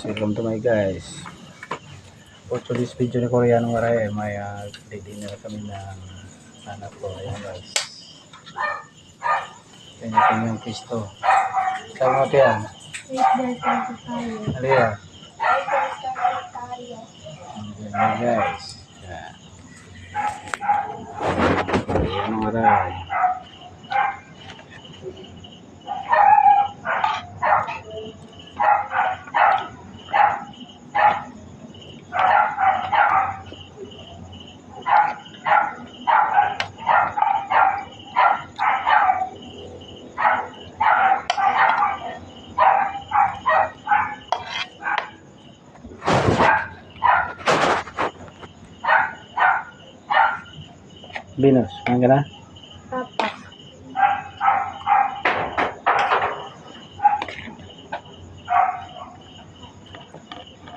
welcome to my guys. For today's video ni Koreano Maray, may dinner kami ng anak ko. Ayan guys. Kanya-kanya yung pisto. Saan mo yan? Ano yan? Ayan guys. Koreano Maray. Venus, main ka na?